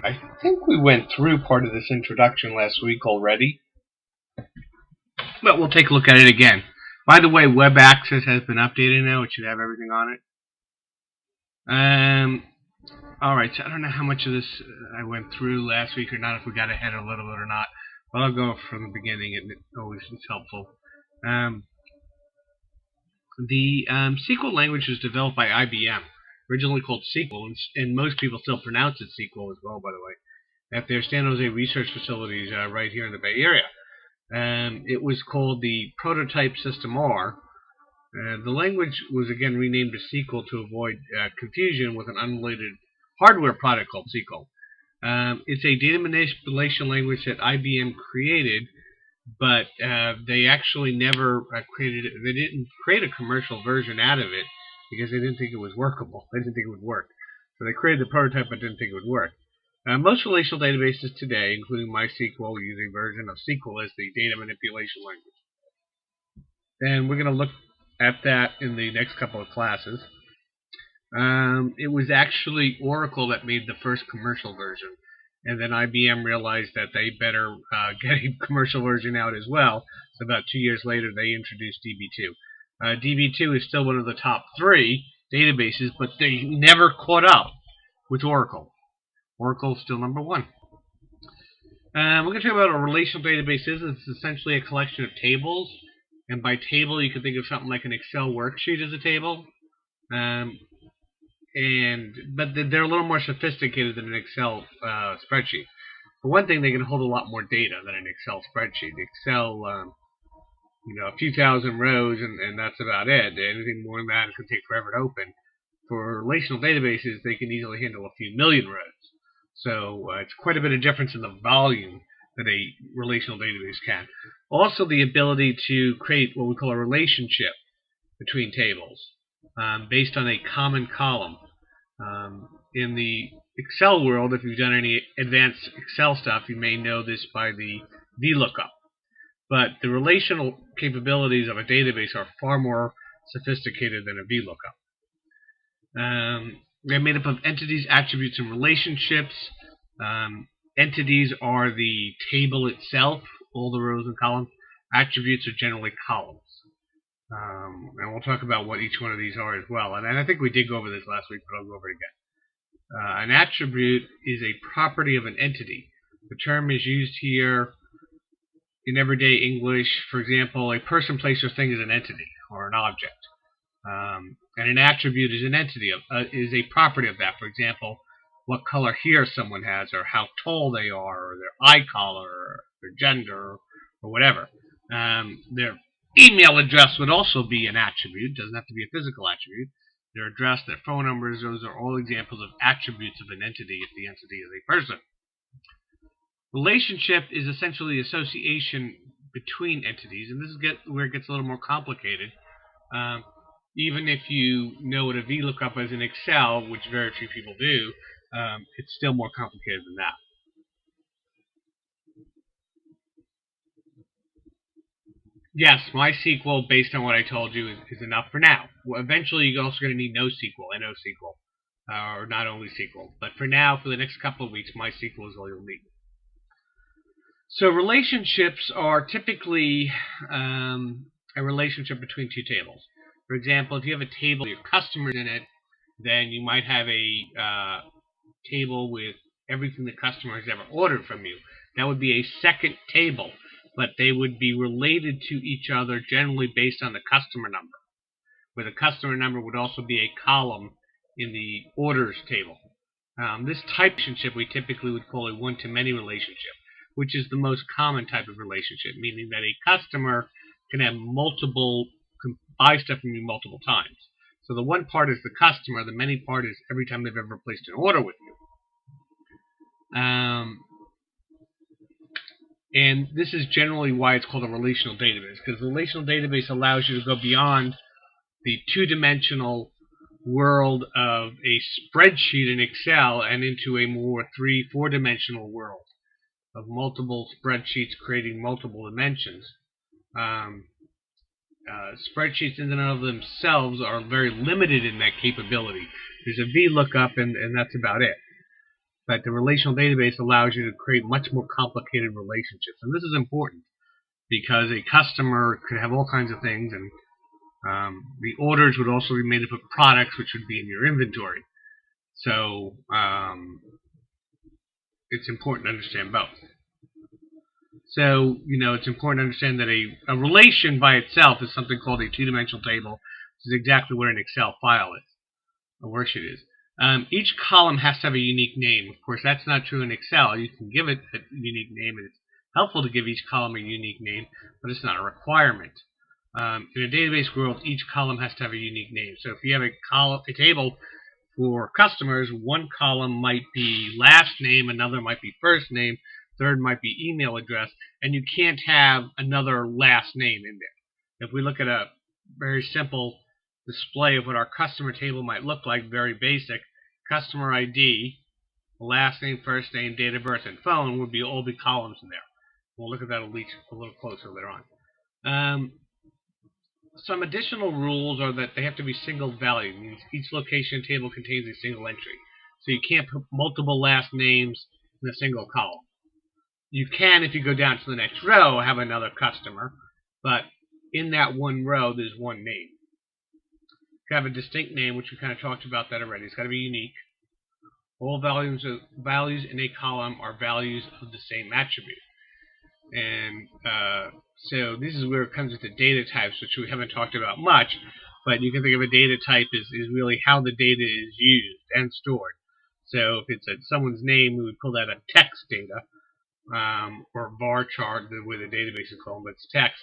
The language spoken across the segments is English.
I think we went through part of this introduction last week already, but we'll take a look at it again. By the way, web access has been updated now. It should have everything on it. Alright, so I don't know how much of this I went through last week or not, if we got ahead a little bit or not, but I'll go from the beginning. It always is helpful. The SQL language was developed by IBM, originally called SQL, and most people still pronounce it SQL as well, by the way, at their San Jose research facilities right here in the Bay Area. It was called the Prototype System R. The language was again renamed to SQL to avoid confusion with an unrelated hardware product called SQL. It's a data manipulation language that IBM created, but they actually never created it. They didn't create a commercial version out of it because they didn't think it was workable. They didn't think it would work. So they created the prototype but didn't think it would work. Most relational databases today, including MySQL, use a version of SQL as the data manipulation language. And we're going to look at that in the next couple of classes. It was actually Oracle that made the first commercial version, and then IBM realized that they better get a commercial version out as well. So about 2 years later, they introduced DB2. DB2 is still one of the top 3 databases, but they never caught up with Oracle. Oracle's still number 1. We're going to talk about what a relational database is. It's essentially a collection of tables, and by table you can think of something like an Excel worksheet as a table. But they're a little more sophisticated than an Excel spreadsheet. For one thing, they can hold a lot more data than an Excel spreadsheet. Excel, a few thousand rows, and that's about it. Anything more than that, it could take forever to open. For relational databases, they can easily handle a few million rows. So it's quite a bit of difference in the volume that a relational database can. Also, the ability to create what we call a relationship between tables based on a common column. In the Excel world, if you've done any advanced Excel stuff, you may know this by the VLOOKUP. But the relational capabilities of a database are far more sophisticated than a VLOOKUP. They're made up of entities, attributes, and relationships. Entities are the table itself, all the rows and columns. Attributes are generally columns. And we'll talk about what each one of these are as well. And I think we did go over this last week, but I'll go over it again. An attribute is a property of an entity. The term is used here in everyday English. For example, a person, place, or thing is an entity or an object. And an attribute is an entity is a property of that. For example, what color hair someone has, or how tall they are, or their eye color, or their gender, or whatever. Their email address would also be an attribute. It doesn't have to be a physical attribute. Their address, their phone numbers, those are all examples of attributes of an entity if the entity is a person. Relationship is essentially association between entities, and this is where it gets a little more complicated. Even if you know what a VLOOKUP is in Excel, which very few people do, it's still more complicated than that. Yes, MySQL, based on what I told you, is enough for now. Well, eventually, you're also going to need NoSQL, or not only SQL. But for now, for the next couple of weeks, MySQL is all you'll need. So relationships are typically a relationship between 2 tables. For example, if you have a table with your customers in it, then you might have a table with everything the customer has ever ordered from you. That would be a second table, but they would be related to each other generally based on the customer number, where the customer number would also be a column in the orders table. This type of relationship we typically would call a one-to-many relationship, which is the most common type of relationship, meaning that a customer can have buy stuff from you multiple times. So the one part is the customer, the many part is every time they've ever placed an order with you. And this is generally why it's called a relational database, because the relational database allows you to go beyond the 2-dimensional world of a spreadsheet in Excel and into a more 3-4-dimensional world of multiple spreadsheets creating multiple dimensions. Spreadsheets in and of themselves are very limited in that capability. There's a VLOOKUP, and that's about it. But the relational database allows you to create much more complicated relationships. And this is important because a customer could have all kinds of things, and the orders would also be made up of products which would be in your inventory. So it's important to understand both. So, it's important to understand that a relation by itself is something called a two-dimensional table, which is exactly what an Excel file is, a worksheet is. Each column has to have a unique name. Of course, that's not true in Excel. You can give it a unique name, and it's helpful to give each column a unique name, but it's not a requirement. In a database world, each column has to have a unique name. So if you have a table for customers, one column might be last name, another might be first name, third might be email address, and you can't have another last name in there. If we look at a very simple display of what our customer table might look like, very basic, customer ID, last name, first name, date of birth, and phone would all be columns in there. We'll look at that a little closer later on. Some additional rules are that they have to be single valued. Means each location table contains a single entry. So you can't put multiple last names in a single column. You can, if you go down to the next row, have another customer, but in that one row, there's one name. You have a distinct name, which we kind of talked about that already. It's got to be unique. All values in a column are values of the same attribute. And so this is where it comes into data types, which we haven't talked about much, but you can think of a data type as really how the data is used and stored. So if it's someone's name, we would call that a text data, or var chart, the way the database is called, but it's text.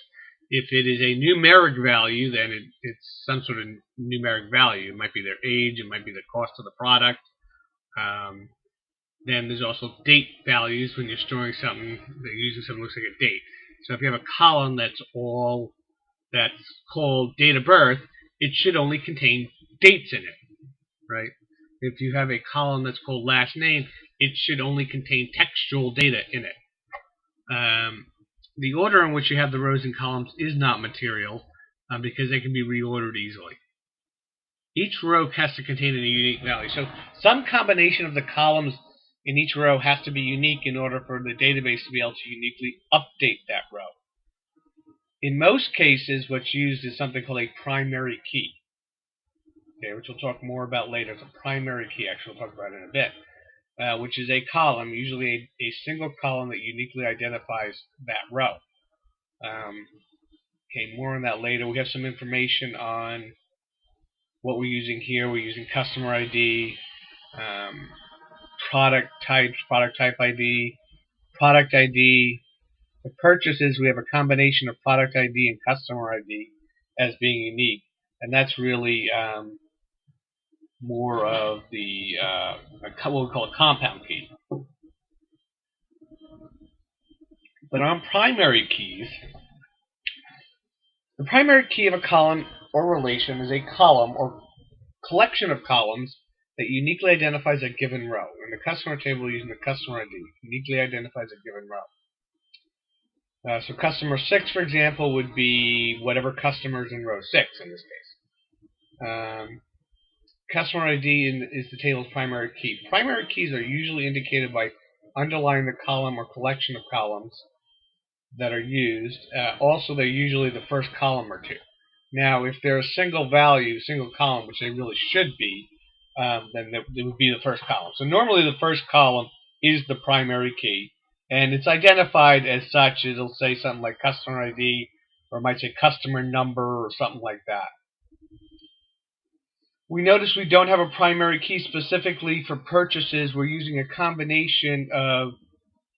If it is a numeric value, then it's some sort of numeric value. It might be their age, it might be the cost of the product. Then there's also date values when you're storing something that usually something looks like a date. So if you have a column that's called date of birth, it should only contain dates in it, right? If you have a column that's called last name, it should only contain textual data in it. The order in which you have the rows and columns is not material because they can be reordered easily. Each row has to contain a unique value. So some combination of the columns in each row has to be unique in order for the database to be able to uniquely update that row. In most cases, what's used is something called a primary key, okay, which we'll talk more about later. It's a primary key, actually, we'll talk about it in a bit, which is a column, usually a single column that uniquely identifies that row. Okay, more on that later. We have some information on what we're using here. We're using customer ID, product types, product type ID, product ID. For purchases, we have a combination of product ID and customer ID as being unique, and that's really more of the what we call a compound key. But on primary keys, the primary key of a column or relation is a column or collection of columns that uniquely identifies a given row. In the customer table, using the customer ID, uniquely identifies a given row. So customer 6, for example, would be whatever customer's in row 6 in this case. Customer ID is the table's primary key. Primary keys are usually indicated by underlining the column or collection of columns that are used. Also, they're usually the first column or two. Now, if they're a single value, single column, which they really should be, then it would be the first column. So normally the first column is the primary key, and it's identified as such. It'll say something like customer ID, or it might say customer number, or something like that. We notice we don't have a primary key specifically for purchases. We're using a combination of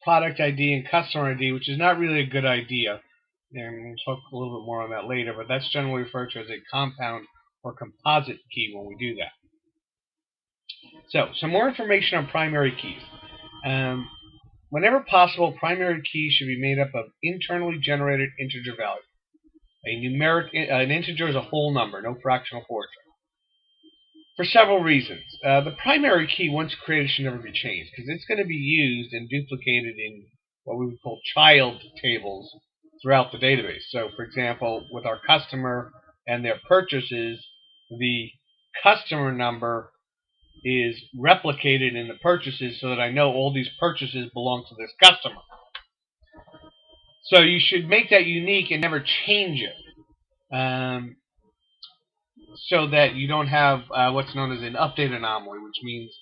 product ID and customer ID, which is not really a good idea. And we'll talk a little bit more on that later, but that's generally referred to as a compound or composite key when we do that. So, some more information on primary keys. Whenever possible, primary keys should be made up of internally generated integer value. An integer is a whole number, no fractional portion. For several reasons. The primary key, once created, should never be changed because it's going to be used and duplicated in what we would call child tables throughout the database. So, for example, with our customer and their purchases, the customer number is replicated in the purchases so that I know all these purchases belong to this customer. So you should make that unique and never change it, so that you don't have what's known as an update anomaly, which means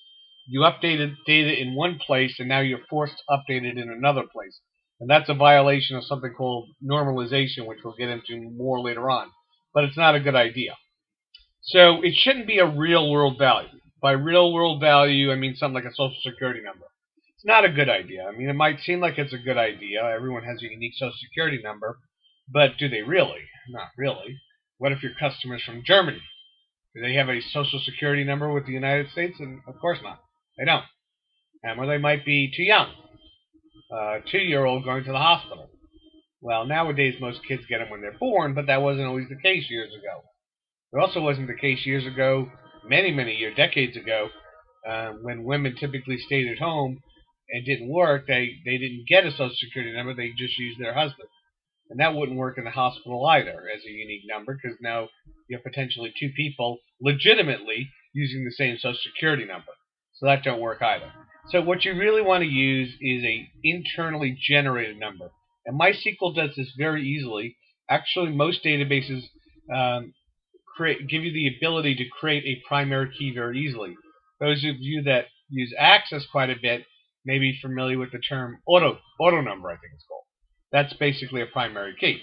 you updated data in one place and now you're forced to update it in another place. And that's a violation of something called normalization, which we'll get into more later on. But it's not a good idea. So it shouldn't be a real-world value. By real-world value, I mean something like a social security number. It's not a good idea. I mean, it might seem like it's a good idea. Everyone has a unique social security number. But do they really? Not really. What if your customer's from Germany? Do they have a social security number with the United States? And of course not. They don't. Or they might be too young. A 2-year-old going to the hospital. Well, nowadays most kids get them when they're born, but that wasn't always the case years ago. It also wasn't the case years ago, many years, decades ago, when women typically stayed at home and didn't work. They didn't get a social security number. They just used their husband. And that wouldn't work in the hospital either as a unique number, because now you have potentially two people legitimately using the same social security number. So that don't work either. So what you really want to use is a internally generated number. And MySQL does this very easily. Actually, most databases give you the ability to create a primary key very easily. Those of you that use Access quite a bit may be familiar with the term auto number, I think it's called. That's basically a primary key.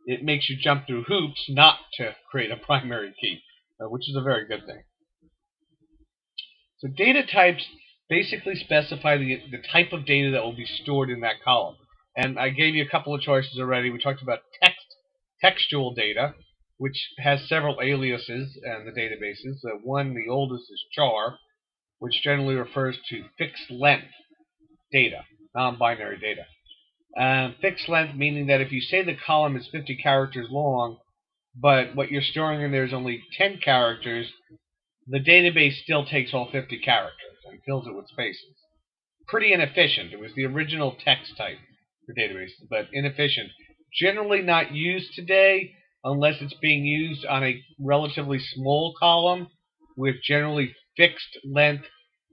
It makes you jump through hoops not to create a primary key, which is a very good thing. So data types basically specify the type of data that will be stored in that column. And I gave you a couple of choices already. We talked about textual data, which has several aliases in the databases. One, the oldest, is char, which generally refers to fixed length data, non-binary data. Fixed length meaning that if you say the column is 50 characters long, but what you're storing in there is only 10 characters, the database still takes all 50 characters and fills it with spaces. Pretty inefficient. It was the original text type for databases, but inefficient. Generally not used today unless it's being used on a relatively small column with generally fixed length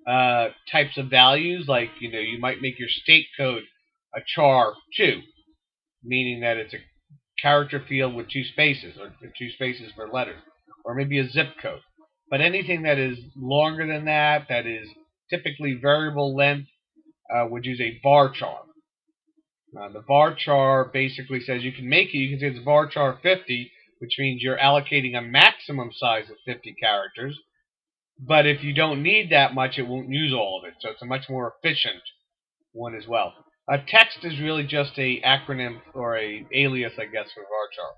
types of values. Like, you might make your state code a char 2, meaning that it's a character field with 2 spaces, or 2 spaces per letter, or maybe a zip code. But anything that is longer than that, that is typically variable length, would use a varchar. The varchar basically says you can say it's varchar 50, which means you're allocating a maximum size of 50 characters. But if you don't need that much, it won't use all of it. So it's a much more efficient one as well. Text is really just a acronym or a alias, I guess, for varchar.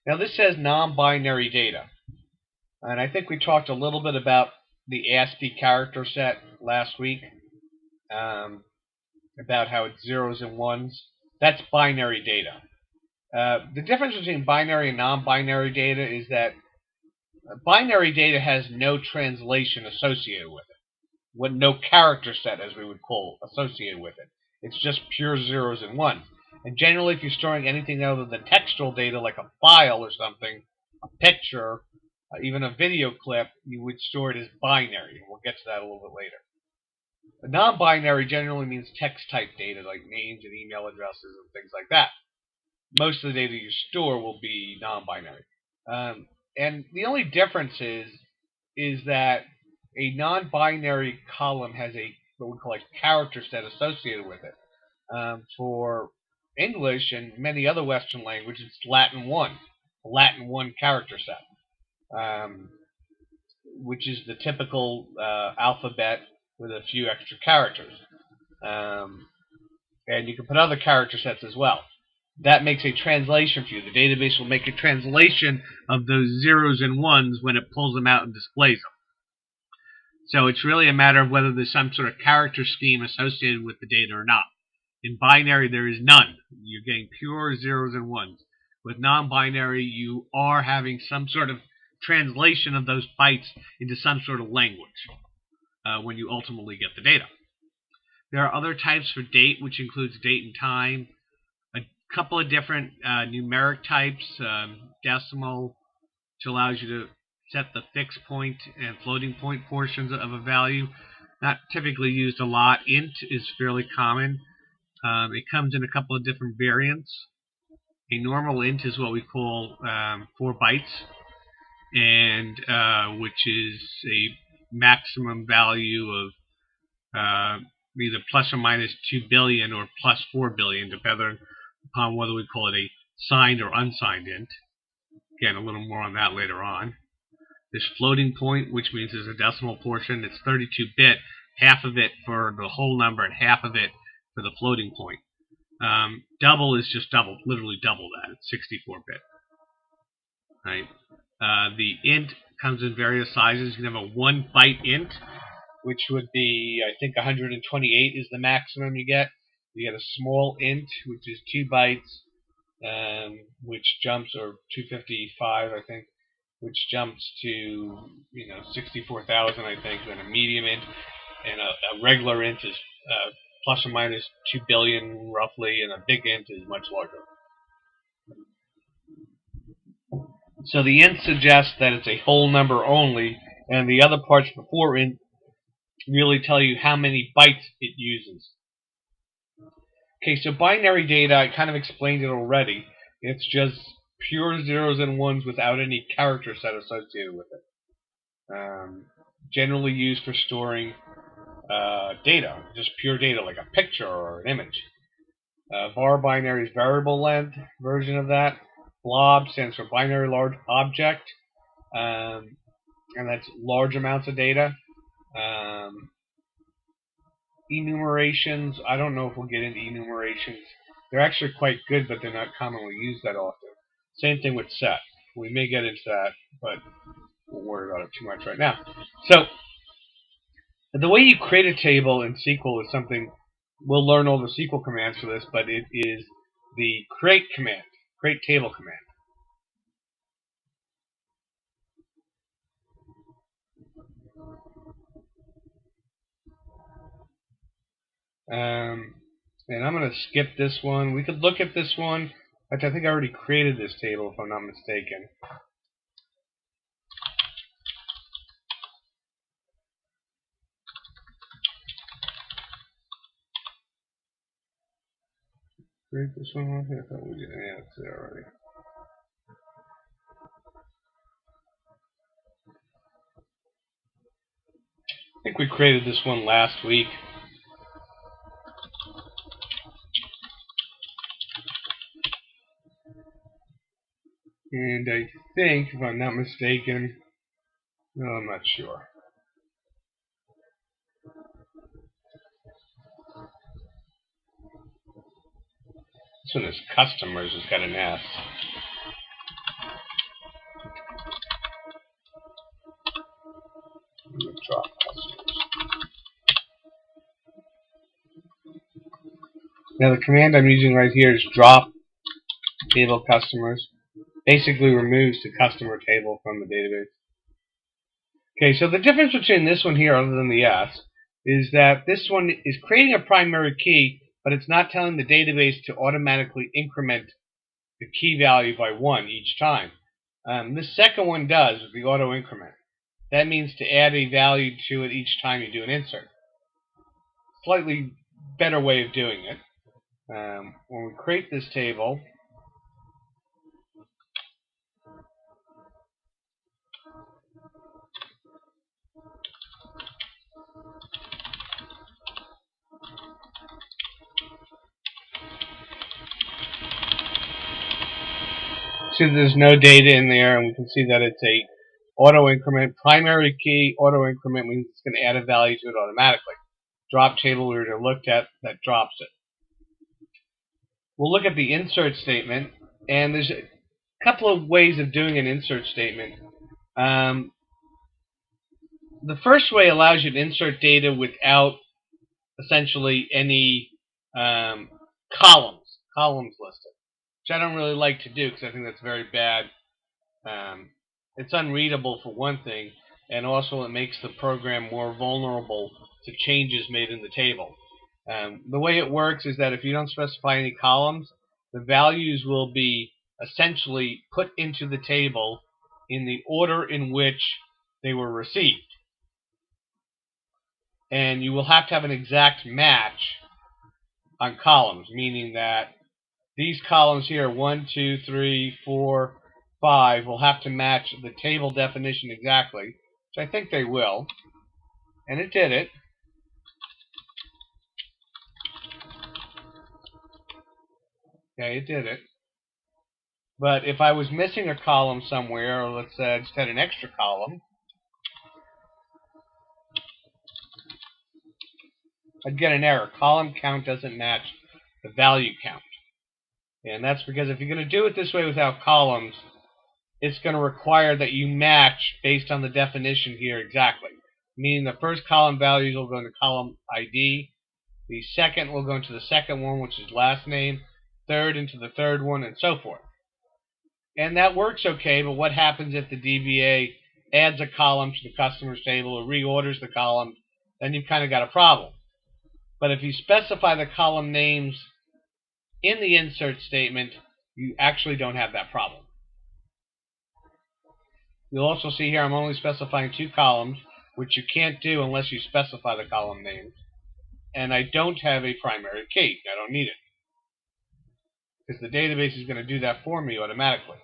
Now this says non-binary data. And I think we talked a little bit about the ASCII character set last week, about how it's zeros and ones. That's binary data. The difference between binary and non-binary data is that binary data has no translation associated with it. No character set, as we would call, associated with it. It's just pure zeros and ones. And generally, if you're storing anything other than textual data, like a file or something, a picture, even a video clip, you would store it as binary. And we'll get to that a little bit later. Non-binary generally means text-type data, like names and email addresses and things like that. Most of the data you store will be non-binary. And the only difference is that a non-binary column has what we call a character set associated with it. For English and many other Western languages, it's Latin 1, a Latin 1 character set, which is the typical alphabet with a few extra characters. And you can put other character sets as well. That makes a translation for you. The database will make a translation of those zeros and ones when it pulls them out and displays them. So it's really a matter of whether there's some sort of character scheme associated with the data or not. In binary, there is none. You're getting pure zeros and ones. With non-binary, you are having some sort of translation of those bytes into some sort of language when you ultimately get the data. There are other types for date, which includes date and time. A couple of different numeric types, decimal, which allows you to set the fixed point and floating point portions of a value. Not typically used a lot. Int is fairly common. It comes in a couple of different variants. A normal int is what we call 4 bytes, and which is a maximum value of either plus or minus 2 billion or plus 4 billion, depending upon whether we call it a signed or unsigned int. Again, a little more on that later on. This floating point, which means there's a decimal portion, it's 32-bit, half of it for the whole number and half of it for the floating point. Double is just double, literally double that. It's 64-bit. Right? The int comes in various sizes. You can have a 1-byte int, which would be, I think, 128 is the maximum you get. You get a small int, which is 2 bytes, which jumps, or 255, I think, which jumps to 64,000, I think. Then a medium int, and a regular int is plus or minus 2 billion, roughly, and a big int is much larger. So the int suggests that it's a whole number only, and the other parts before int really tell you how many bytes it uses. Okay, so binary data, I kind of explained it already. It's just pure zeros and ones without any character set associated with it. Generally used for storing data, just pure data, like a picture or an image. Var binary is variable length version of that. Blob stands for binary large object, and that's large amounts of data. Enumerations, I don't know if we'll get into enumerations. They're actually quite good, but they're not commonly used that often. Same thing with set. We may get into that, but we'll worry about it too much right now. So, the way you create a table in SQL is something, we'll learn all the SQL commands for this, but it is the create command, create table command. And I'm going to skip this one. We could look at this one. I think I already created this table, if I'm not mistaken. Create this one? I thought we did. Yeah, it's there already. I think we created this one last week. And I think, if I'm not mistaken, no, I'm not sure. This one is customers, it's got an S. I'm going to drop customers. Now the command I'm using right here is drop table customers. Basically removes the customer table from the database. Okay, so the difference between this one here, other than the S, is that this one is creating a primary key, but it's not telling the database to automatically increment the key value by 1 each time. This second one does, with the auto increment. That means to add a value to it each time you do an insert. Slightly better way of doing it. When we create this table, see there's no data in there, and we can see that it's a auto increment. Primary key auto increment means it's going to add a value to it automatically. Drop table we already looked at, that drops it. We'll look at the insert statement, and there's a couple of ways of doing an insert statement. The first way allows you to insert data without essentially any columns listed, which I don't really like to do because I think that's very bad. It's unreadable for one thing, and also it makes the program more vulnerable to changes made in the table. The way it works is that if you don't specify any columns, the values will be essentially put into the table in the order in which they were received. And you will have to have an exact match on columns, meaning that these columns here, 1, 2, 3, 4, 5, will have to match the table definition exactly, which I think they will. And it did it. Okay, it did it. But if I was missing a column somewhere, or let's say I just had an extra column, I'd get an error. Column count doesn't match the value count. And that's because if you're going to do it this way without columns, it's going to require that you match based on the definition here exactly. Meaning the first column values will go into column ID, the second will go into the second one, which is last name, third into the third one, and so forth. And that works okay, but what happens if the DBA adds a column to the customers table or reorders the column? Then you've kind of got a problem. But if you specify the column names in the insert statement, you actually don't have that problem. You'll also see here I'm only specifying 2 columns, which you can't do unless you specify the column names. And I don't have a primary key. I don't need it, because the database is going to do that for me automatically.